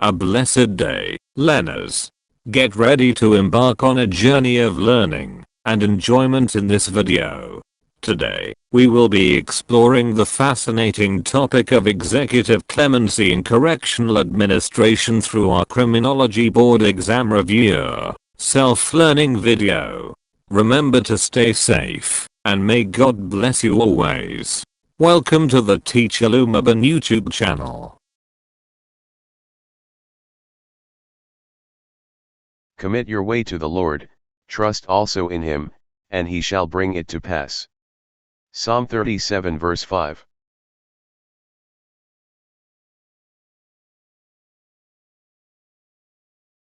A blessed day, learners. Get ready to embark on a journey of learning and enjoyment in this video. Today, we will be exploring the fascinating topic of executive clemency in correctional administration through our criminology board exam review, self-learning video. Remember to stay safe, and may God bless you always. Welcome to the Teacher Lumaban YouTube channel. Commit your way to the Lord, trust also in him, and he shall bring it to pass. Psalm 37 verse 5.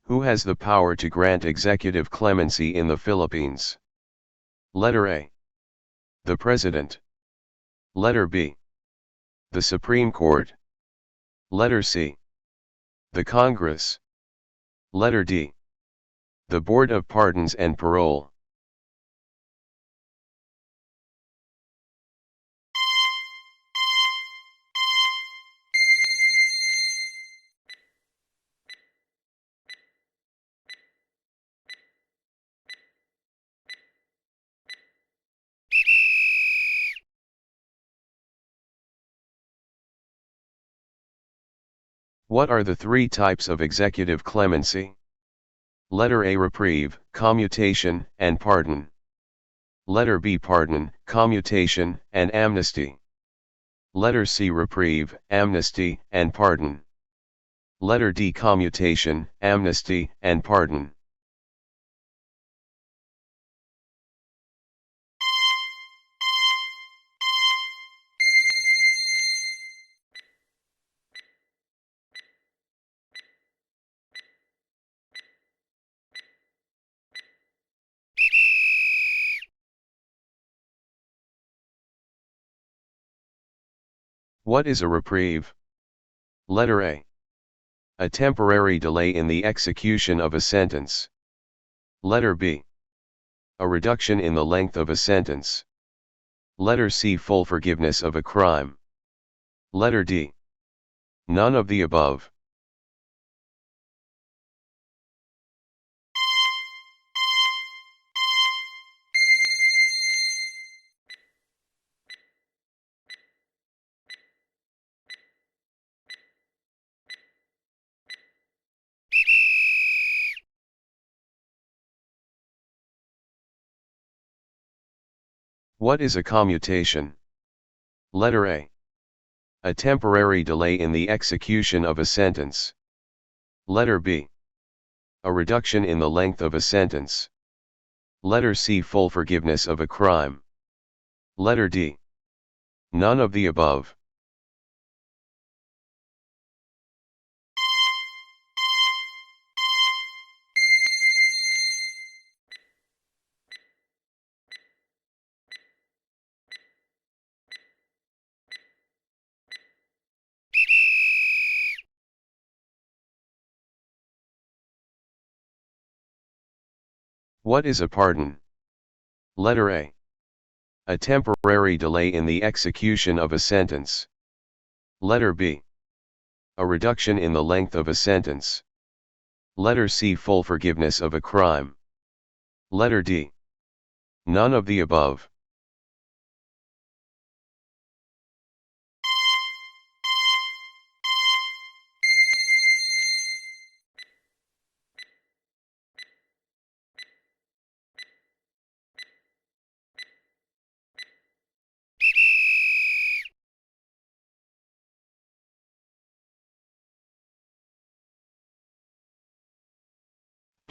Who has the power to grant executive clemency in the Philippines? Letter A. The President. Letter B. The Supreme Court. Letter C. The Congress. Letter D. The Board of Pardons and Parole. What are the three types of executive clemency? Letter A. Reprieve, commutation, and pardon. Letter B. Pardon, commutation, and amnesty. Letter C. Reprieve, amnesty, and pardon. Letter D. Commutation, amnesty, and pardon. What is a reprieve? Letter A. A temporary delay in the execution of a sentence. Letter B. A reduction in the length of a sentence. Letter C. Full forgiveness of a crime. Letter D. None of the above. What is a commutation? Letter A. A temporary delay in the execution of a sentence. Letter B. A reduction in the length of a sentence. Letter C. Full forgiveness of a crime. Letter D. None of the above. What is a pardon? Letter A. A temporary delay in the execution of a sentence. Letter B. A reduction in the length of a sentence. Letter C. Full forgiveness of a crime. Letter D. None of the above.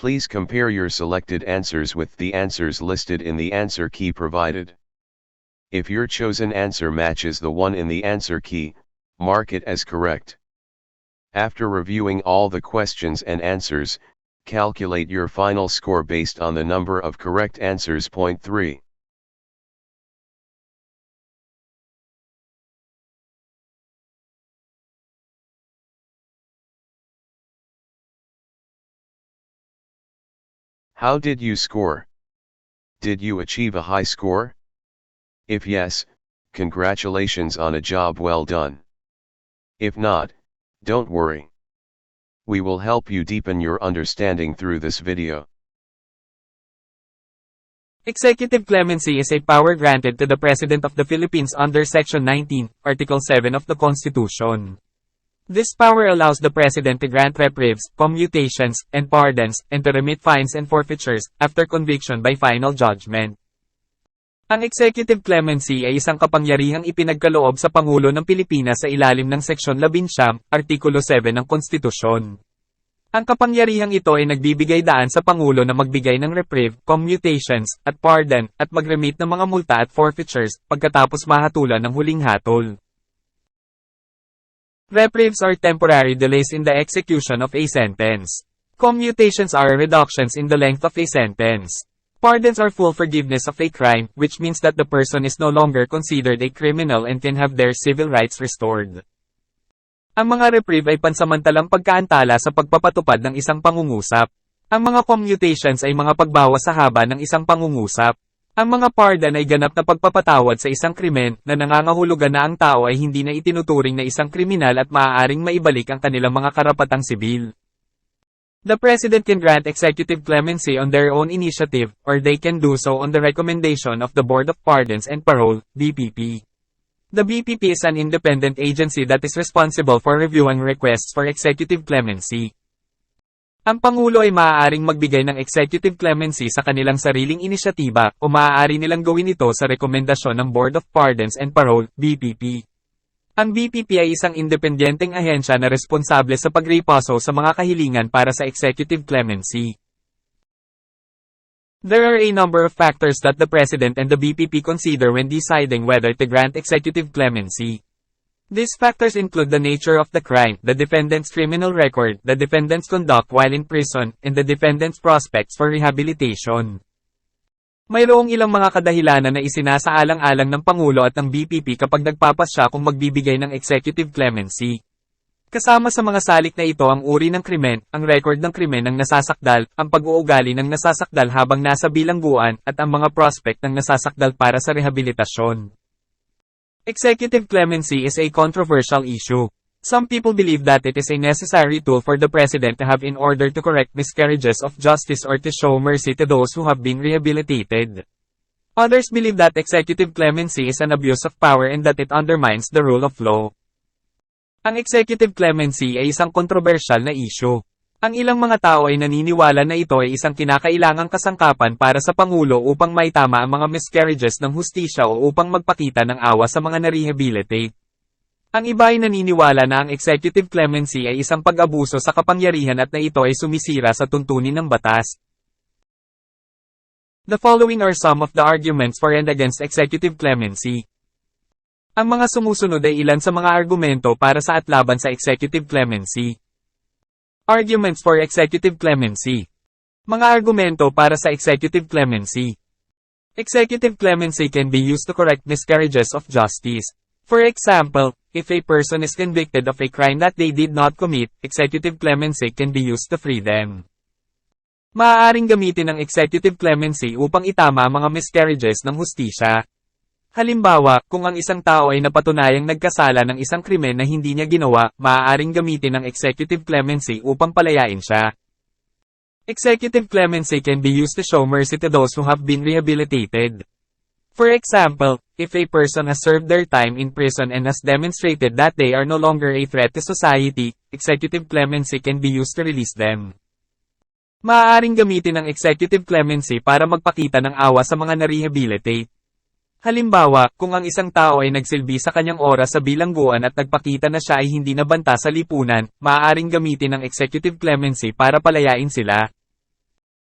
Please compare your selected answers with the answers listed in the answer key provided. If your chosen answer matches the one in the answer key, mark it as correct. After reviewing all the questions and answers, calculate your final score based on the number of correct answers. Point 3. How did you score? Did you achieve a high score? If yes, congratulations on a job well done. If not, don't worry. We will help you deepen your understanding through this video. Executive clemency is a power granted to the President of the Philippines under Section 19, Article 7 of the Constitution. This power allows the President to grant reprieves, commutations, and pardons, and to remit fines and forfeitures, after conviction by final judgment. Ang executive clemency ay isang kapangyarihang ipinagkaloob sa Pangulo ng Pilipinas sa ilalim ng Seksyon 19, Artikulo 7 ng Konstitusyon. Ang kapangyarihang ito ay nagbibigay daan sa Pangulo na magbigay ng reprieve, commutations, at pardon, at mag-remit ng mga multa at forfeitures, pagkatapos mahatulan ng huling hatol. Reprieves are temporary delays in the execution of a sentence. Commutations are reductions in the length of a sentence. Pardons are full forgiveness of a crime, which means that the person is no longer considered a criminal and can have their civil rights restored. Ang mga reprieve ay pansamantalang pagkaantala sa pagpapatupad ng isang pangungusap. Ang mga commutations ay mga pagbawas sa haba ng isang pangungusap. Ang mga pardon ay ganap na pagpapatawad sa isang krimen na nangangahulugan na ang tao ay hindi na itinuturing na isang kriminal at maaaring maibalik ang kanilang mga karapatang sibil. The President can grant executive clemency on their own initiative, or they can do so on the recommendation of the Board of Pardons and Parole, BPP. The BPP is an independent agency that is responsible for reviewing requests for executive clemency. Ang Pangulo ay maaaring magbigay ng executive clemency sa kanilang sariling inisyatiba o maaari nilang gawin ito sa rekomendasyon ng Board of Pardons and Parole, BPP. Ang BPP ay isang independenteng ahensya na responsable sa pagripaso sa mga kahilingan para sa executive clemency. There are a number of factors that the President and the BPP consider when deciding whether to grant executive clemency. These factors include the nature of the crime, the defendant's criminal record, the defendant's conduct while in prison, and the defendant's prospects for rehabilitation. Mayroong ilang mga kadahilanan na isinasaalang-alang ng Pangulo at ng BPP kapag nagpapasya kung magbibigay ng executive clemency. Kasama sa mga salik na ito ang uri ng krimen, ang record ng krimen ng nasasakdal, ang pag-uugali ng nasasakdal habang nasa bilangguan, at ang mga prospect ng nasasakdal para sa rehabilitasyon. Executive clemency is a controversial issue. Some people believe that it is a necessary tool for the President to have in order to correct miscarriages of justice or to show mercy to those who have been rehabilitated. Others believe that executive clemency is an abuse of power and that it undermines the rule of law. Ang executive clemency ay isang kontrobersyal na issue. Ang ilang mga tao ay naniniwala na ito ay isang kinakailangang kasangkapan para sa Pangulo upang maitama ang mga miscarriages ng hustisya o upang magpakita ng awa sa mga na-rehabilitate. Ang iba ay naniniwala na ang executive clemency ay isang pag-abuso sa kapangyarihan at na ito ay sumisira sa tuntunin ng batas. The following are some of the arguments for and against executive clemency. Ang mga sumusunod ay ilan sa mga argumento para sa at laban sa executive clemency. Arguments for executive clemency. Mga argumento para sa executive clemency. Executive clemency can be used to correct miscarriages of justice. For example, if a person is convicted of a crime that they did not commit, executive clemency can be used to free them. Maaaring gamitin ang executive clemency upang itama ang mga miscarriages ng hustisya. Halimbawa, kung ang isang tao ay napatunayang nagkasala ng isang krimen na hindi niya ginawa, maaaring gamitin ang executive clemency upang palayain siya. Executive clemency can be used to show mercy to those who have been rehabilitated. For example, if a person has served their time in prison and has demonstrated that they are no longer a threat to society, executive clemency can be used to release them. Maaaring gamitin ang executive clemency para magpakita ng awa sa mga na-rehabilitate. Halimbawa, kung ang isang tao ay nagsilbi sa kanyang oras sa bilangguan at nagpakita na siya ay hindi nabanta sa lipunan, maaaring gamitin ang executive clemency para palayain sila.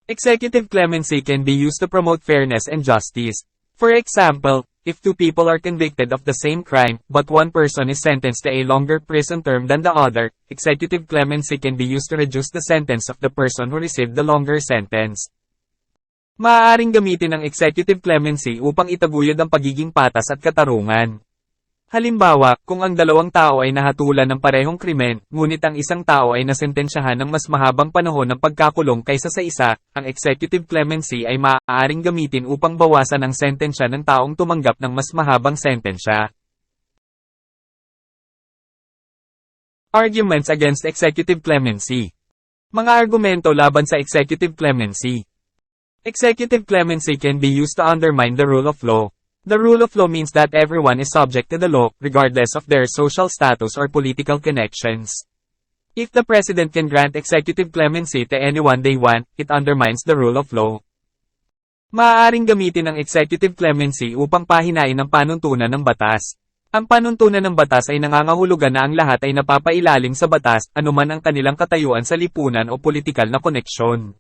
Executive clemency can be used to promote fairness and justice. For example, if two people are convicted of the same crime, but one person is sentenced to a longer prison term than the other, executive clemency can be used to reduce the sentence of the person who received the longer sentence. Maaaring gamitin ang executive clemency upang itaguyod ang pagiging patas at katarungan. Halimbawa, kung ang dalawang tao ay nahatulan ng parehong krimen, ngunit ang isang tao ay nasentensyahan ng mas mahabang panahon ng pagkakulong kaysa sa isa, ang executive clemency ay maaaring gamitin upang bawasan ang sentensya ng taong tumanggap ng mas mahabang sentensya. Arguments against executive clemency. Mga argumento laban sa executive clemency. Executive clemency can be used to undermine the rule of law. The rule of law means that everyone is subject to the law, regardless of their social status or political connections. If the president can grant executive clemency to anyone they want, it undermines the rule of law. Maaaring gamitin ang executive clemency upang pahinain ang panuntunan ng batas. Ang panuntunan ng batas ay nangangahulugan na ang lahat ay napapailalim sa batas, anuman ang kanilang katayuan sa lipunan o politikal na koneksyon.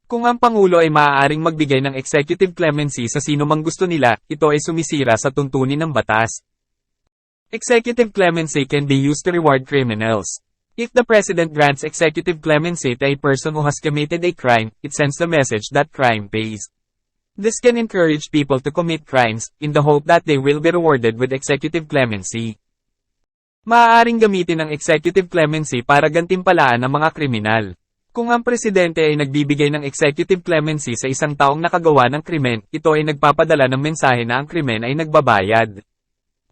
Kung ang Pangulo ay maaaring magbigay ng executive clemency sa sino mang gusto nila, ito ay sumisira sa tuntunin ng batas. Executive clemency can be used to reward criminals. If the president grants executive clemency to a person who has committed a crime, it sends the message that crime pays. This can encourage people to commit crimes, in the hope that they will be rewarded with executive clemency. Maaaring gamitin ang executive clemency para gantimpalaan ang mga kriminal. Kung ang presidente ay nagbibigay ng executive clemency sa isang taong nakagawa ng krimen, ito ay nagpapadala ng mensahe na ang krimen ay nagbabayad.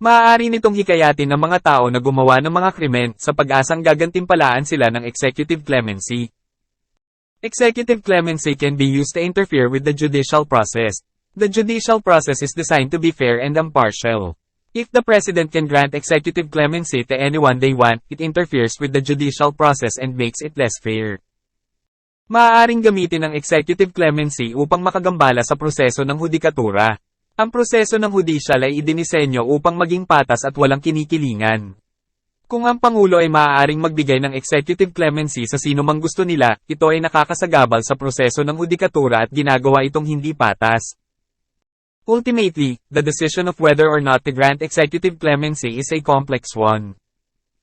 Maaari nitong hikayatin ng mga tao na gumawa ng mga krimen sa pag-asang gagantimpalaan sila ng executive clemency. Executive clemency can be used to interfere with the judicial process. The judicial process is designed to be fair and impartial. If the president can grant executive clemency to anyone they want, it interferes with the judicial process and makes it less fair. Maaaring gamitin ang executive clemency upang makagambala sa proseso ng hudikatura. Ang proseso ng hudisyal ay idinisenyo upang maging patas at walang kinikilingan. Kung ang Pangulo ay maaaring magbigay ng executive clemency sa sino mang gusto nila, ito ay nakakasagabal sa proseso ng hudikatura at ginagawa itong hindi patas. Ultimately, the decision of whether or not to grant executive clemency is a complex one.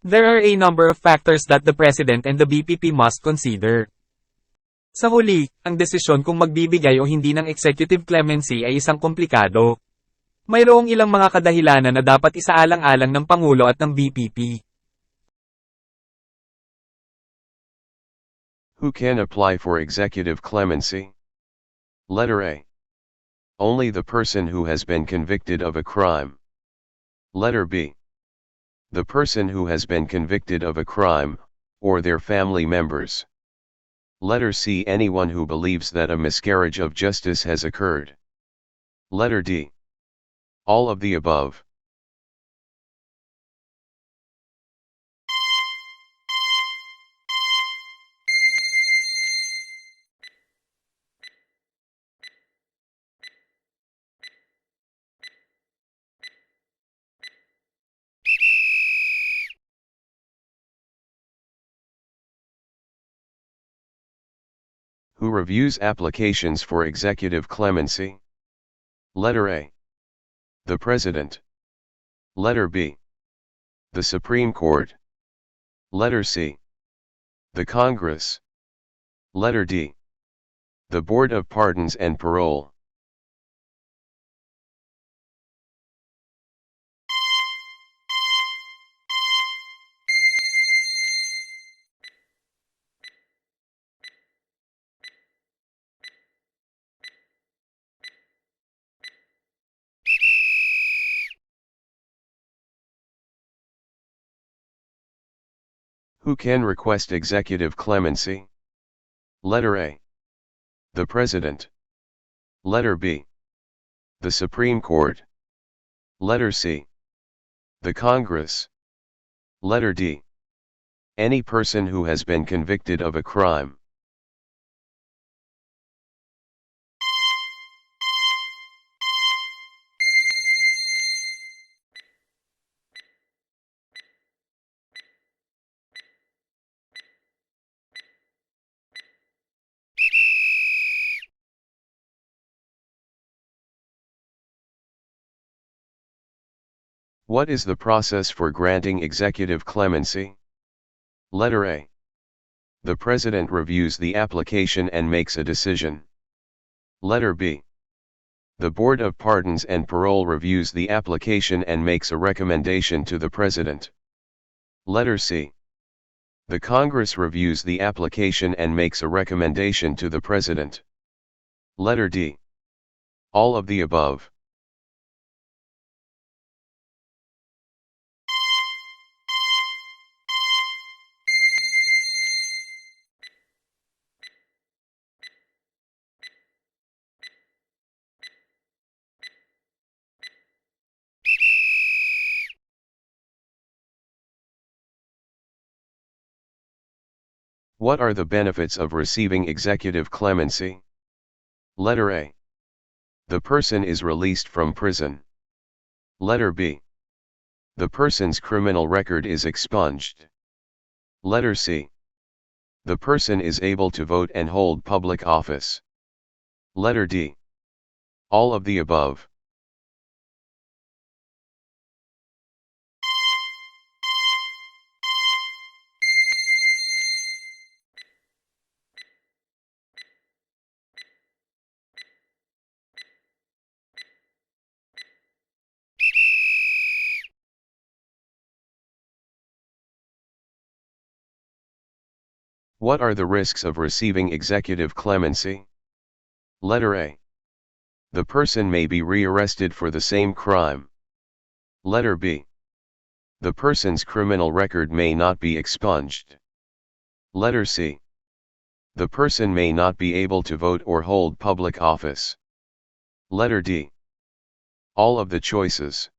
There are a number of factors that the President and the BPP must consider. Sa huli, ang desisyon kung magbibigay o hindi ng executive clemency ay isang komplikado. Mayroong ilang mga kadahilanan na dapat isaalang-alang ng Pangulo at ng BPP. Who can apply for executive clemency? Letter A. Only the person who has been convicted of a crime. Letter B. The person who has been convicted of a crime, or their family members. Letter C. Anyone who believes that a miscarriage of justice has occurred. Letter D. All of the above. Who reviews applications for executive clemency? Letter A. The President. Letter B. The Supreme Court. Letter C. The Congress. Letter D. The Board of Pardons and Parole. Who can request executive clemency? Letter A. The President. Letter B. The Supreme Court. Letter C. The Congress. Letter D. Any person who has been convicted of a crime. What is the process for granting executive clemency? Letter A. The President reviews the application and makes a decision. Letter B. The Board of Pardons and Parole reviews the application and makes a recommendation to the President. Letter C. The Congress reviews the application and makes a recommendation to the President. Letter D. All of the above. What are the benefits of receiving executive clemency? Letter A. The person is released from prison. Letter B. The person's criminal record is expunged. Letter C. The person is able to vote and hold public office. Letter D. All of the above. What are the risks of receiving executive clemency? Letter A. The person may be rearrested for the same crime. Letter B. The person's criminal record may not be expunged. Letter C. The person may not be able to vote or hold public office. Letter D. All of the choices.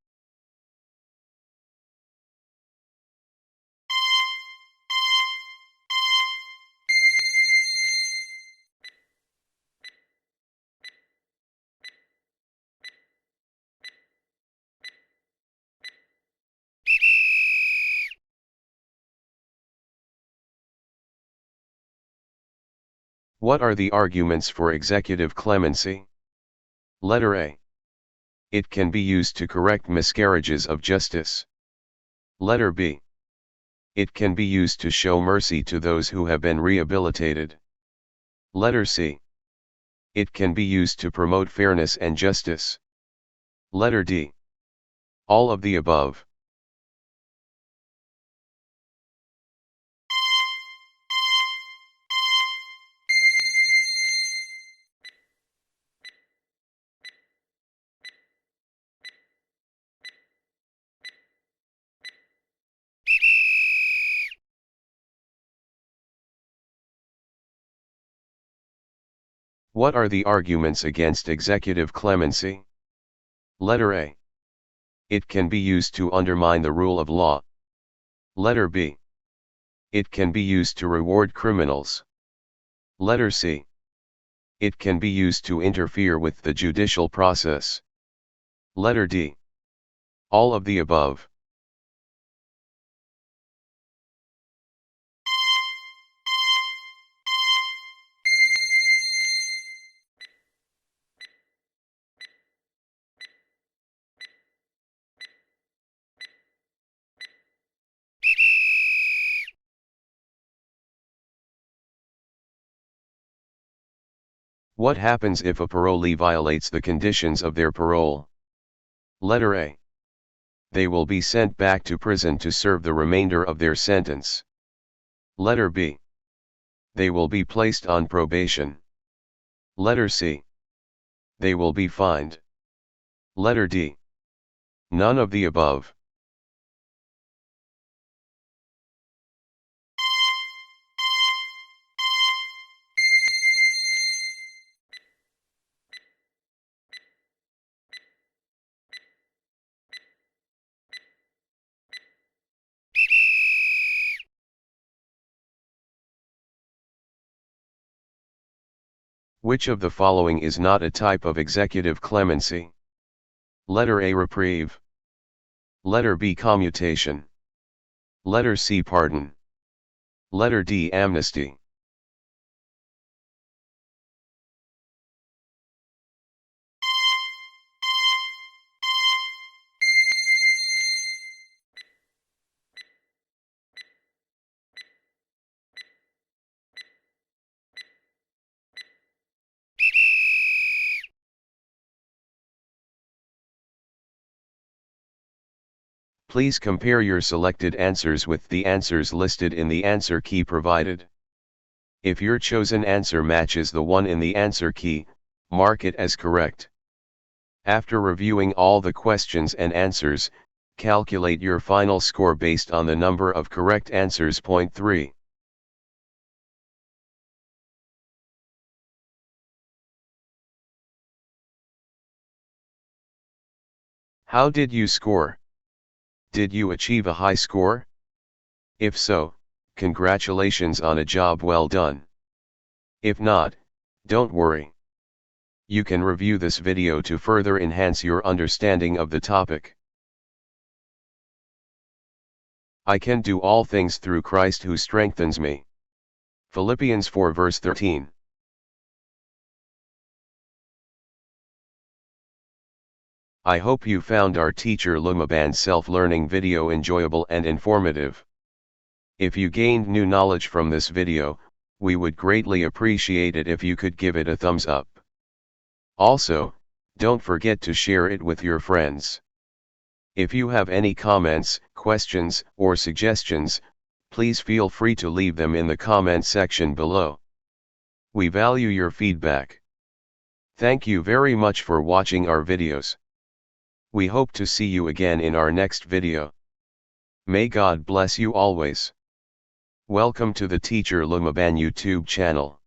What are the arguments for executive clemency? Letter A. It can be used to correct miscarriages of justice. Letter B. It can be used to show mercy to those who have been rehabilitated. Letter C. It can be used to promote fairness and justice. Letter D. All of the above. What are the arguments against executive clemency? Letter A. It can be used to undermine the rule of law. Letter B. It can be used to reward criminals. Letter C. It can be used to interfere with the judicial process. Letter D. All of the above. What happens if a parolee violates the conditions of their parole? Letter A. They will be sent back to prison to serve the remainder of their sentence. Letter B. They will be placed on probation. Letter C. They will be fined. Letter D. None of the above. Which of the following is not a type of executive clemency? Letter A. Reprieve. Letter B. Commutation. Letter C. Pardon. Letter D. Amnesty. Please compare your selected answers with the answers listed in the answer key provided. If your chosen answer matches the one in the answer key, mark it as correct. After reviewing all the questions and answers, calculate your final score based on the number of correct answers. Point 3. How did you score? Did you achieve a high score? If so, congratulations on a job well done. If not, don't worry. You can review this video to further enhance your understanding of the topic. I can do all things through Christ who strengthens me. Philippians 4 verse 13. I hope you found our teacher Lumaban's self-learning video enjoyable and informative. If you gained new knowledge from this video, we would greatly appreciate it if you could give it a thumbs up. Also, don't forget to share it with your friends. If you have any comments, questions, or suggestions, please feel free to leave them in the comment section below. We value your feedback. Thank you very much for watching our videos. We hope to see you again in our next video. May God bless you always. Welcome to the Teacher Lumaban YouTube channel.